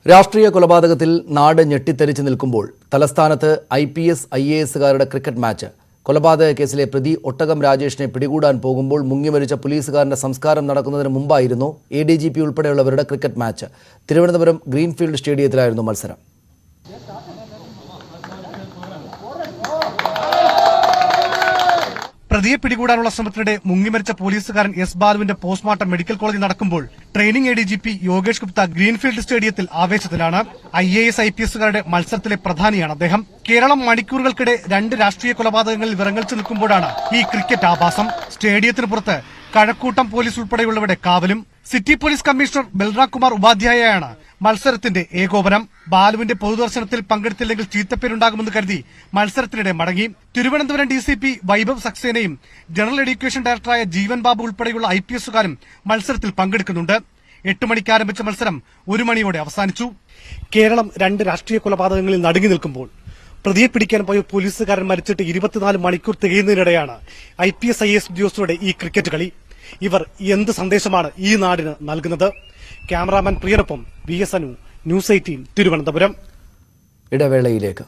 രാഷ്ട്രീയ കൊലപാതകത്തിൽ നാട് ഞെട്ടിത്തെറിച്ച് നിൽക്കുമ്പോൾ തലസ്ഥാനത്ത് IPS IASകാരുടെ ക്രിക്കറ്റ് മാച്ച്. കൊലപാതക കേസിലെ പ്രതി ഒട്ടകം രാജേഷിനെ പിടികൂടാൻ പോകുമ്പോൾ മുങ്ങിമരിച്ച പോലീസുകാരന്റെ സംസ്കാരം നടക്കുന്നതിന് മുമ്പായിരുന്നു ADGP ഉൾപ്പെടെയുള്ളവരുടെ ക്രിക്കറ്റ് മാച്ച്. തിരുവനന്തപുരം ഗ്രീൻഫീൽഡ് സ്റ്റേഡിയത്തിലായിരുന്നു മത്സരം. പ്രതിയെ പിടികൂടാനുള്ള ശ്രമത്തിനിടെ മുങ്ങിമരിച്ച പോലീസുകാരൻ എസ് ബാലുവിന്റെ പോസ്റ്റ്മോർട്ടം മെഡിക്കൽ കോളേജിൽ നടക്കുമ്പോൾ training ADGP Yogesh Gupta greenfield സ്റ്റേഡിയത്തിൽ ആവേശത്തിലാണ്. IAS IPSകാരുടെ മത്സരത്തിലെ പ്രധാനിയാണ് അദ്ദേഹം. കേരളം മണിക്കൂറുകൾക്കിടെ 2 രാഷ്ട്രീയ കൊലപാതകങ്ങളിൽ വിറങ്ങലിച്ചു നിൽക്കുമ്പോഴാണ് ഈ ക്രിക്കറ്റ് ആഭാസം. സ്റ്റേഡിയത്തിന് പുറത്ത് കഴക്കൂട്ടം പോലീസ് ഉൾപ്പെടെയുള്ളവരുടെ കാവലും. City police commissioner Balram Kumar ഉപാധ്യായയാണ് മത്സരത്തിന്റെ ഏകോപനം. ബാലുവിന്റെ പൊതുദർശനത്തിൽ പങ്കെടുത്തില്ലെങ്കിൽ ചീത്തപ്പേരുണ്ടാകുമെന്ന് കരുതി മത്സരത്തിനിടെ മടങ്ങി. തിരുവനന്തപുരം DCP വൈഭവ് സക്സേനയും ജനറൽ എഡ്യൂക്കേഷൻ ഡയറക്ടറായ ജീവൻ ബാബു ഉൾപ്പെടെയുള്ള IPSകാരും മത്സരത്തിൽ പങ്കെടുക്കുന്നുണ്ട്. 8 മണിക്ക് ആരംഭിച്ച മത്സരം 1 മണിയോടെ അവസാനിച്ചു. കേരളം 2 രാഷ്ട്രീയ കൊലപാതകങ്ങളിൽ നടുങ്ങി നിൽക്കുമ്പോൾ പ്രതിയെ പിടിക്കാൻ പോയ പോലീസുകാരൻ മരിച്ചിട്ട് 24 മണിക്കൂർ തികയുന്നതിനിടെയാണ് IPS IAS ഉദ്യോഗസ്ഥരുടെ ഈ ക്രിക്കറ്റ് കളി. ഇവർ എന്ത് സന്ദേശമാണ് ഈ നാടിന് നൽകുന്നത്? ക്യാമറാമാൻ പ്രിയനൊപ്പം VS അനു, News 18 തിരുവനന്തപുരം. ഇടവേളയിലേക്ക്.